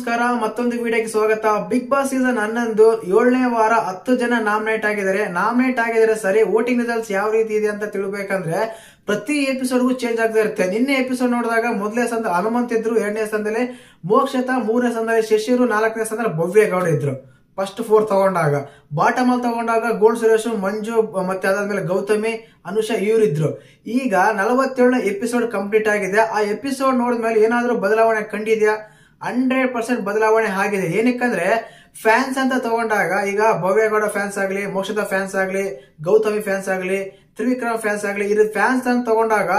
ನಮಸ್ಕಾರ ಮತ್ತೊಂದು ವಿಡಿಯೋಗೆ ಸ್ವಾಗತ. ಬಿಗ್ ಬಾಸ್ ಸೀಸನ್ 11 7ನೇ ವಾರ 10 ಜನ ನಾಮಿನೇಟ್ ಆಗಿದ್ದಾರೆ. ಸರಿ, ವೋಟಿಂಗ್ ರಿಸಲ್ಟ್ಸ್ ಯಾವ ರೀತಿ ಇದೆ ಅಂತ ತಿಳ್ಬೇಕಂದ್ರೆ ಪ್ರತಿ ಎಪಿಸೋಡ್ಗೂ ಚೇಂಜ್ ಆಗ್ತಾ ಇರುತ್ತೆ. ನಿನ್ನೆ ಎಪಿಸೋಡ್ ನೋಡಿದಾಗ ಮೊದಲನೇ ಸ್ಥಾನದಲ್ಲಿ ಹನುಮಂತ್ ಇದ್ರು, 2ನೇ ಸ್ಥಾನದಲ್ಲಿ ಮೋಕ್ಷತಾ, 3ನೇ ಸ್ಥಾನದಲ್ಲಿ ಶಶಿರು, 4ನೇ ಸ್ಥಾನದಲ್ಲಿ ಭವ್ಯಗೌಡ ಇದ್ರು. ಫಸ್ಟ್ 4 ತಗೊಂಡಾಗ ಬಾಟಮ್ ಅಲ್ಲಿ ತಗೊಂಡಾಗ ಗೋಲ್ಡ್ ಸುರೇಶ್, ಮಂಜು ಮತ್ತೆ ಅದಾದ್ಮೇಲೆ ಗೌತಮಿ, ಅನುಷಾ ಇವರಿದ್ರು. ಈಗ 47ನೇ ಎಪಿಸೋಡ್ ಕಂಪ್ಲೀಟ್ ಆಗಿದೆ. ಆ ಎಪಿಸೋಡ್ ನೋಡಿದ್ಮೇಲೆ ಏನಾದ್ರೂ ಬದಲಾವಣೆ ಕಂಡಿದ್ಯಾ? 100% ಬದಲಾವಣೆ ಆಗಿದೆ. ಏನಕ್ಕಂದ್ರೆ ಫ್ಯಾನ್ಸ್ ಅಂತ ತಗೊಂಡಾಗ ಈಗ ಭವ್ಯಗೌಡ ಫ್ಯಾನ್ಸ್ ಆಗ್ಲಿ, ಮೋಕ್ಷತಾ ಫ್ಯಾನ್ಸ್ ಆಗ್ಲಿ, ಗೌತಮಿ ಫ್ಯಾನ್ಸ್ ಆಗ್ಲಿ, ತ್ರಿವಿಕ್ರಮ್ ಫ್ಯಾನ್ಸ್ ಆಗ್ಲಿ, ಇದು ಫ್ಯಾನ್ಸ್ ಅಂತ ತಗೊಂಡಾಗ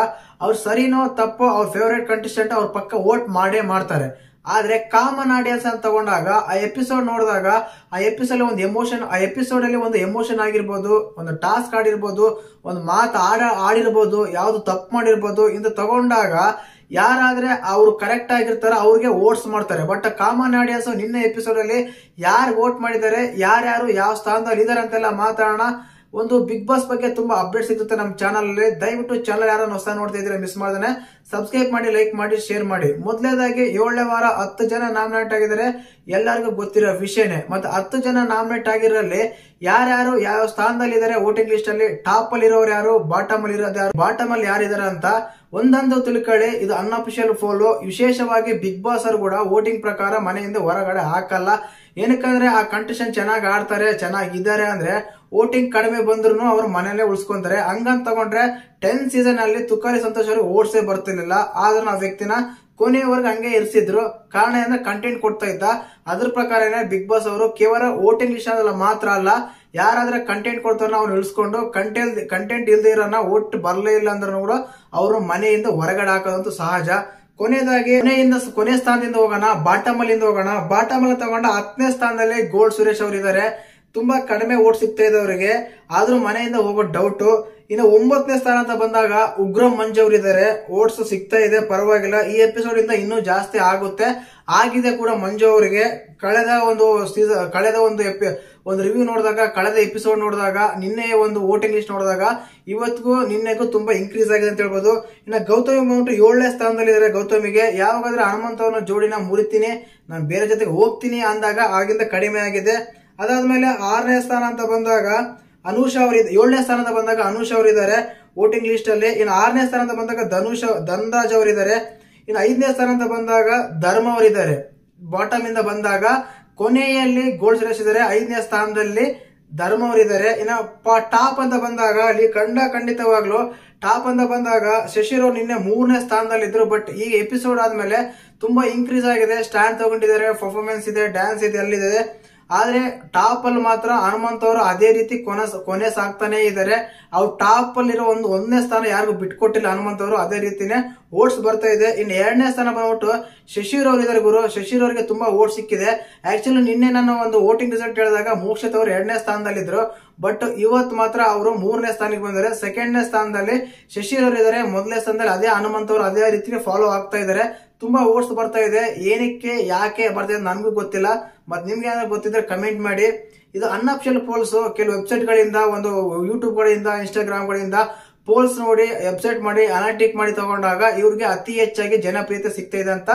ಅವ್ರು ಸರಿನೋ ತಪ್ಪೋ ಅವ್ರ ಫೇವರೇಟ್ ಕಂಟೆಸ್ಟೆಂಟ್ ಅವ್ರ ಪಕ್ಕ ವೋಟ್ ಮಾಡೇ ಮಾಡ್ತಾರೆ. ಆದ್ರೆ ಕಾಮನ್ ಆಡಿಯನ್ಸ್ ಅಂತ ತಗೊಂಡಾಗ ಆ ಎಪಿಸೋಡ್ ನೋಡಿದಾಗ ಆ ಎಪಿಸೋಡ್ ಒಂದು ಎಮೋಷನ್, ಆ ಎಪಿಸೋಡ್ ಅಲ್ಲಿ ಒಂದು ಎಮೋಷನ್ ಆಗಿರ್ಬೋದು, ಒಂದು ಟಾಸ್ಕ್ ಆಡಿರ್ಬೋದು, ಒಂದು ಮಾತು ಆಡಿರ್ಬೋದು, ಯಾವ್ದು ತಪ್ಪು ಮಾಡಿರ್ಬೋದು, ಇಂತ ತಗೊಂಡಾಗ ಯಾರಾದ್ರೆ ಅವ್ರು ಕರೆಕ್ಟ್ ಆಗಿರ್ತಾರ ಅವ್ರಿಗೆ ವೋಟ್ಸ್ ಮಾಡ್ತಾರೆ. ಬಟ್ ಕಾಮನ್ ಆಡಿಯನ್ಸ್ ನಿನ್ನೆ ಎಪಿಸೋಡ್ ಅಲ್ಲಿ ಯಾರು ವೋಟ್ ಮಾಡಿದ್ದಾರೆ, ಯಾರ್ಯಾರು ಯಾವ ಸ್ಥಾನದಲ್ಲಿ ಇದಾರೆ ಅಂತೆಲ್ಲ ಮಾತಾಡೋಣ. ಒಂದು ಬಿಗ್ ಬಾಸ್ ಬಗ್ಗೆ ತುಂಬಾ ಅಪ್ಡೇಟ್ ಸಿಗುತ್ತೆ ನಮ್ಮ ಚಾನಲ್ ಅಲ್ಲಿ. ದಯವಿಟ್ಟು ಚಾನಲ್ ಯಾರು ಹೊಸ ನೋಡ್ತಾ ಇದ್ರೆ ಮಿಸ್ ಮಾಡ್ದೇನೆ ಸಬ್ಸ್ಕ್ರೈಬ್ ಮಾಡಿ, ಲೈಕ್ ಮಾಡಿ, ಶೇರ್ ಮಾಡಿ. ಮೊದಲನೇದಾಗಿ 7ನೇ ವಾರ 10 ಜನ ನಾಮಿನೇಟ್ ಆಗಿದ್ದಾರೆ, ಎಲ್ಲರಿಗೂ ಗೊತ್ತಿರೋ ವಿಷಯನೇ. ಮತ್ತೆ 10 ಜನ ನಾಮಿನೇಟ್ ಆಗಿರಲ್ಲಿ ಯಾರ್ಯಾರು ಯಾವ ಸ್ಥಾನದಲ್ಲಿ ಇದಾರೆ ವೋಟಿಂಗ್ ಲಿಸ್ಟ್ ಅಲ್ಲಿ, ಟಾಪ್ ಅಲ್ಲಿ ಇರೋರು ಯಾರು, ಬಾಟಮ್ ಅಲ್ಲಿ ಇರೋದು ಯಾರು, ಬಾಟಮ್ ಅಲ್ಲಿ ಯಾರಿದಾರೆ ಅಂತ ಒಂದೊಂದು ತಿಳ್ಕೊಳ್ಳಿ. ಇದು ಅನ್ಅಫಿಷಿಯಲ್ ಫೋಲೋ. ವಿಶೇಷವಾಗಿ ಬಿಗ್ ಬಾಸ್ ಅವರು ಕೂಡ ವೋಟಿಂಗ್ ಪ್ರಕಾರ ಮನೆಯಿಂದ ಹೊರಗಡೆ ಹಾಕಲ್ಲ. ಏನಕ್ಕಂದ್ರೆ ಆ ಕಂಟೆಸ್ಟೆಂಟ್ ಚೆನ್ನಾಗಿ ಆಡ್ತಾರೆ, ಚೆನ್ನಾಗಿದ್ದಾರೆ ಅಂದ್ರೆ ವೋಟಿಂಗ್ ಕಡಿಮೆ ಬಂದ್ರು ಅವ್ರು ಮನೆಯಲ್ಲೇ ಉಳಿಸ್ಕೊಂತಾರೆ. ಹಂಗಂತ ತಗೊಂಡ್ರೆ 10 ಸೀಸನ್ ಅಲ್ಲಿ ತುಕಾಲಿ ಸಂತೋಷ್ ಅವರು ಓಟ್ಸೇ ಬರ್ತಿರ್ಲಿಲ್ಲ. ಆದ್ರೂ ಆ ವ್ಯಕ್ತಿನ ಕೊನೆಯವರೆಗೂ ಹಂಗೆ ಇರಿಸಿದ್ರು. ಕಾರಣ ಅಂದ್ರೆ ಕಂಟೆಂಟ್ ಕೊಡ್ತಾ ಇದ್ದ. ಅದ್ರ ಪ್ರಕಾರ ಬಿಗ್ ಬಾಸ್ ಅವರು ಕೇವಲ ವೋಟಿಂಗ್ ಲಿಸ್ಟ್ ಮಾತ್ರ ಅಲ್ಲ, ಯಾರಾದ್ರೆ ಕಂಟೆಂಟ್ ಕೊಡ್ತಾರ ಅವ್ರು ಇಳಿಸ್ಕೊಂಡು ಕಂಟೆಂಟ್ ಇಲ್ದೇ ಇರೋನ ವೋಟ್ ಬರ್ಲೇ ಇಲ್ಲ ಅಂದ್ರೂ ಕೂಡ ಅವರು ಮನೆಯಿಂದ ಹೊರಗಡೆ ಹಾಕೋದಂತೂ ಸಹಜ. ಕೊನೆಯದಾಗಿ ಕೊನೆ ಸ್ಥಾನದಿಂದ ಹೋಗೋಣ, ಬಾಟಮ್ ಅಲ್ಲಿಂದ ಹೋಗೋಣ. ಬಾಟಮ್ ಅಲ್ಲಿ ತಗೊಂಡ 10ನೇ ಸ್ಥಾನದಲ್ಲಿ ಗೋಲ್ಡ್ ಸುರೇಶ್ ಅವರು ಇದ್ದಾರೆ. ತುಂಬಾ ಕಡಿಮೆ ವೋಟ್ ಸಿಗ್ತಾ ಇದೆ ಅವರಿಗೆ, ಆದ್ರೂ ಮನೆಯಿಂದ ಹೋಗೋ ಡೌಟ್. ಇನ್ನು 9ನೇ ಸ್ಥಾನ ಅಂತ ಬಂದಾಗ ಉಗ್ರಂ ಮಂಜು ಅವರು ಇದ್ದಾರೆ. ವೋಟ್ಸ್ ಸಿಗ್ತಾ ಇದೆ, ಪರವಾಗಿಲ್ಲ. ಈ ಎಪಿಸೋಡ್ ಇಂದ ಇನ್ನೂ ಜಾಸ್ತಿ ಆಗಿದೆ ಕೂಡ ಮಂಜು ಅವರಿಗೆ. ಕಳೆದ ಒಂದು ರಿವ್ಯೂ ನೋಡಿದಾಗ, ಕಳೆದ ಎಪಿಸೋಡ್ ನೋಡಿದಾಗ, ನಿನ್ನೆ ಒಂದು ವೋಟಿಂಗ್ ಲಿಸ್ಟ್ ನೋಡಿದಾಗ ಇವತ್ತಿಗೂ ನಿನ್ನೆಗೂ ತುಂಬಾ ಇನ್ಕ್ರೀಸ್ ಆಗಿದೆ ಅಂತ ಹೇಳ್ಬೋದು. ಇನ್ನು ಗೌತಮಿ ಬಂದ್ಬಿಟ್ಟು 7ನೇ ಸ್ಥಾನದಲ್ಲಿ ಇದ್ದಾರೆ. ಗೌತಮಿಗೆ ಯಾವಾಗಾದ್ರೆ ಹನುಮಂತವನ ಜೋಡಿನ ಮುರಿತೀನಿ, ನಾನು ಬೇರೆ ಜೊತೆಗೆ ಹೋಗ್ತೀನಿ ಅಂದಾಗ ಆಗಿಂದ ಕಡಿಮೆ ಆಗಿದೆ. ಅದಾದ್ಮೇಲೆ 6ನೇ ಸ್ಥಾನ ಅಂತ ಬಂದಾಗ ಅನುಷಾ ಅವರು, 7ನೇ ಸ್ಥಾನ ಅಂತ ಬಂದಾಗ ಅನುಷಾ ಅವರು ಇದ್ದಾರೆ ವೋಟಿಂಗ್ ಲಿಸ್ಟ್ ಅಲ್ಲಿ. ಇನ್ನು 6ನೇ ಸ್ಥಾನ ಅಂತ ಬಂದಾಗ ಧನರಾಜ್ ಅವರಿದ್ದಾರೆ. ಇನ್ನು 5ನೇ ಸ್ಥಾನ ಅಂತ ಬಂದಾಗ ಧರ್ಮ ಅವರಿದ್ದಾರೆ. ಬಾಟಮ್ ಇಂದ ಬಂದಾಗ ಕೊನೆಯಲ್ಲಿ ಗೋಲ್ಡ್ ಸುರೇಶ್ ಇದ್ದಾರೆ, 5ನೇ ಸ್ಥಾನದಲ್ಲಿ ಧರ್ಮ ಅವರಿದ್ದಾರೆ. ಇನ್ನು ಟಾಪ್ ಅಂತ ಬಂದಾಗ ಅಲ್ಲಿ ಖಂಡಿತವಾಗ್ಲು ಟಾಪ್ ಅಂತ ಬಂದಾಗ ಶಶಿರ್ ಅವರು ನಿನ್ನೆ 3ನೇ ಸ್ಥಾನದಲ್ಲಿ ಇದ್ರು. ಬಟ್ ಈ ಎಪಿಸೋಡ್ ಆದ್ಮೇಲೆ ತುಂಬಾ ಇನ್ಕ್ರೀಸ್ ಆಗಿದೆ, ಸ್ಟ್ಯಾಂಡ್ ತಗೊಂಡಿದ್ದಾರೆ, ಪರ್ಫಾರ್ಮೆನ್ಸ್ ಇದೆ, ಡ್ಯಾನ್ಸ್ ಇದೆ, ಅಲ್ಲಿದೆ. ಆದ್ರೆ ಟಾಪ್ ಅಲ್ಲಿ ಮಾತ್ರ ಹನುಮಂತ್ ಅವರು ಅದೇ ರೀತಿ ಕೊನೆ ಸಾಕ್ತಾನೆ ಇದ್ದಾರೆ. ಅವ್ರು ಟಾಪ್ ಅಲ್ಲಿರೋ 1ನೇ ಸ್ಥಾನ ಯಾರಿಗೂ ಬಿಟ್ಕೊಟ್ಟಿಲ್ಲ ಹನುಮಂತ್ ಅವರು, ಅದೇ ರೀತಿನೇ ವೋಟ್ಸ್ ಬರ್ತಾ ಇದೆ. ಇನ್ನು 2ನೇ ಸ್ಥಾನ ಬಂದ್ಬಿಟ್ಟು ಶಶಿರ್ ಅವರು ಇದ್ದಾರೆ ಗುರು. ಶಶಿರ್ ಅವರಿಗೆ ತುಂಬಾ ವೋಟ್ ಸಿಕ್ಕಿದೆ. ಆಕ್ಚುಲಿ ನಿನ್ನೆ ನಾನು ಒಂದು ವೋಟಿಂಗ್ ರಿಸಲ್ಟ್ ಹೇಳಿದಾಗ ಮೋಕ್ಷತ್ ಅವರು 2ನೇ ಸ್ಥಾನದಲ್ಲಿದ್ರು. ಬಟ್ ಇವತ್ತು ಮಾತ್ರ ಅವರು 3ನೇ ಸ್ಥಾನಕ್ಕೆ ಬಂದಿದ್ದಾರೆ. 2ನೇ ಸ್ಥಾನದಲ್ಲಿ ಶಶಿರ್ ಅವರು ಇದ್ದಾರೆ. 1ನೇ ಸ್ಥಾನದಲ್ಲಿ ಅದೇ ಹನುಮಂತ್ ಅವರು ಅದೇ ರೀತಿ ಫಾಲೋ ಆಗ್ತಾ ಇದ್ದಾರೆ. ತುಂಬಾ ವೋಟ್ಸ್ ಬರ್ತಾ ಇದೆ. ಏನಕ್ಕೆ ಯಾಕೆ ಬರ್ತಾ ಇದೆ ನನಗೂ ಗೊತ್ತಿಲ್ಲ. ಮತ್ ನಿಮ್ಗೆ ಏನಾದ್ರು ಗೊತ್ತಿದ್ರೆ ಕಮೆಂಟ್ ಮಾಡಿ. ಇದು ಅನ್ಅಫಿಷಿಯಲ್ ಪೋಲ್ಸ್. ಕೆಲವು ವೆಬ್ಸೈಟ್ ಗಳಿಂದ, ಒಂದು ಯೂಟ್ಯೂಬ್ ಗಳಿಂದ, ಇನ್ಸ್ಟಾಗ್ರಾಮ್ ಗಳಿಂದ ಪೋಲ್ಸ್ ನೋಡಿ ವೆಬ್ಸೈಟ್ ಮಾಡಿ ಅನಾಲಿಟಿಕ್ ಮಾಡಿ ತಗೊಂಡಾಗ ಇವ್ರಿಗೆ ಅತಿ ಹೆಚ್ಚಾಗಿ ಜನಪ್ರಿಯತೆ ಸಿಗ್ತಾ ಇದೆ ಅಂತ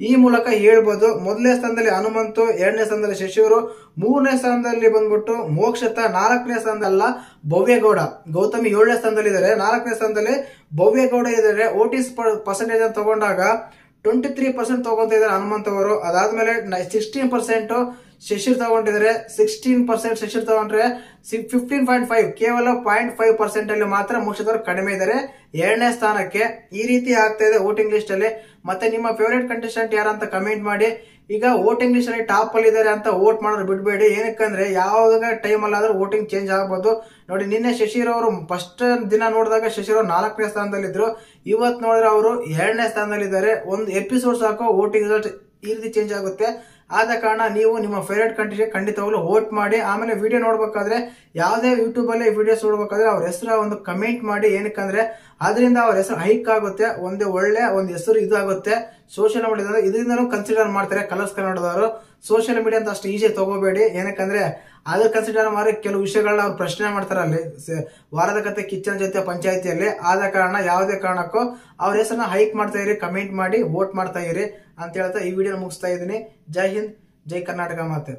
ಈ ಮೂಲಕ ಹೇಳ್ಬೋದು. 1ನೇ ಸ್ಥಾನದಲ್ಲಿ ಹನುಮಂತು, 2ನೇ ಸ್ಥಾನದಲ್ಲಿ ಶಶಿರು, 3ನೇ ಸ್ಥಾನದಲ್ಲಿ ಬಂದ್ಬಿಟ್ಟು ಮೋಕ್ಷತಾ, 4ನೇ ಸ್ಥಾನದಲ್ಲ ಭವ್ಯಗೌಡ. ಗೌತಮಿ 7ನೇ ಸ್ಥಾನದಲ್ಲಿ ಇದ್ದಾರೆ, 4ನೇ ಸ್ಥಾನದಲ್ಲಿ ಭವ್ಯಗೌಡ ಇದ್ದಾರೆ. ವೋಟಿಂಗ್ ಪರ್ಸೆಂಟೇಜ್ ಅಂತ ತಗೊಂಡಾಗ 23% ತಗೊಂತ ಇದ್ದಾರೆ ಹನುಮಂತ್ ಅವರು. ಅದಾದ್ಮೇಲೆ 16% ಶಶಿರ್ ತಗೊಂಡಿದ್ದಾರೆ. 16% ಶಶಿರ್ ತಗೊಂಡ್ರೆ 15.5 ಕೇವಲ 0.5% ಅಲ್ಲಿ ಮಾತ್ರ ಮೋಕ್ಷದವರು ಕಡಿಮೆ ಇದ್ದಾರೆ 2ನೇ ಸ್ಥಾನಕ್ಕೆ. ಈ ರೀತಿ ಆಗ್ತಾ ಇದೆ ವೋಟಿಂಗ್ ಲಿಸ್ಟ್ ಅಲ್ಲಿ. ಮತ್ತೆ ನಿಮ್ಮ ಫೇವರೇಟ್ ಕಂಟೆಸ್ಟೆಂಟ್ ಯಾರಂತ ಕಮೆಂಟ್ ಮಾಡಿ. ಈಗ ವೋಟಿಂಗ್ ಲಿಸ್ಟ್ ಅಲ್ಲಿ ಟಾಪ್ ಅಲ್ಲಿ ಇದ್ದಾರೆ ಅಂತ ವೋಟ್ ಮಾಡೋದು ಬಿಡಬೇಡಿ. ಏನಕ್ಕಂದ್ರೆ ಯಾವಾಗ ಟೈಮ್ ಅಲ್ಲಾದ್ರೂ ವೋಟಿಂಗ್ ಚೇಂಜ್ ಆಗ್ಬೋದು. ನೋಡಿ, ನಿನ್ನೆ ಶಶಿರ್ ಅವರು ಫಸ್ಟ್ ದಿನ ನೋಡಿದಾಗ ಶಶಿರ್ ಅವರು 4ನೇ ಸ್ಥಾನದಲ್ಲಿ ಇದ್ರು. ಇವತ್ತು ನೋಡಿದ್ರೆ ಅವರು 2ನೇ ಸ್ಥಾನದಲ್ಲಿ ಇದ್ದಾರೆ. ಒಂದು ಎಪಿಸೋಡ್ ಸಾಕು ವೋಟಿಂಗ್ ರಿಸಲ್ಟ್ ಈ ರೀತಿ ಚೇಂಜ್ ಆಗುತ್ತೆ. ಆದ ಕಾರಣ ನೀವು ನಿಮ್ಮ ಫೇವರೇಟ್ ಕಂಟೆಸ್ಟೆಂಟ್ ಖಂಡಿತವಾಗ್ಲೂ ವೋಟ್ ಮಾಡಿ. ಆಮೇಲೆ ವಿಡಿಯೋ ನೋಡ್ಬೇಕಾದ್ರೆ, ಯಾವುದೇ ಯೂಟ್ಯೂಬ್ ಅಲ್ಲಿ ವಿಡಿಯೋಸ್ ನೋಡ್ಬೇಕಾದ್ರೆ ಅವ್ರ ಹೆಸರು ಒಂದು ಕಮೆಂಟ್ ಮಾಡಿ. ಏನಕ್ಕಂದ್ರೆ ಅದರಿಂದ ಅವ್ರ ಹೆಸರು ಹೈಕ್ ಆಗುತ್ತೆ, ಒಂದು ಹೆಸರು ಇದಾಗುತ್ತೆ ಸೋಷಿಯಲ್ ಮೀಡಿಯಾದ. ಇದರಿಂದನೂ ಕನ್ಸಿಡರ್ ಮಾಡ್ತಾರೆ ಕಲರ್ಸ್ ಕನ್ನಡದವರು. ಸೋಷಿಯಲ್ ಮೀಡಿಯಾ ಅಂತ ಅಷ್ಟು ಈಜಿ ತಗೋಬೇಡಿ. ಏನಕ್ಕಂದ್ರೆ ಅದ್ರ ಕನ್ಸಿಡರ್ ಮಾಡಿ ಕೆಲವು ವಿಷಯಗಳನ್ನ ಅವ್ರು ಪ್ರಶ್ನೆ ಮಾಡ್ತಾರೆ ಅಲ್ಲಿ ವಾರದ ಕತೆ ಕಿಚ್ಚನ ಜೊತೆ ಪಂಚಾಯತಿಯಲ್ಲಿ. ಆದ ಕಾರಣ ಯಾವುದೇ ಕಾರಣಕ್ಕೂ ಅವ್ರ ಹೆಸರನ್ನ ಹೈಕ್ ಮಾಡ್ತಾ ಇರಿ, ಕಮೆಂಟ್ ಮಾಡಿ, ವೋಟ್ ಮಾಡ್ತಾ ಇರಿ. ಅಂತ ಹೇಳ್ತಾ ಈ ವಿಡಿಯೋ ಮುಗಿಸ್ತಾ ಇದ್ದೀನಿ. ಜೈ ಹಿಂದ್, ಜೈ ಕರ್ನಾಟಕ ಮಾತೆ.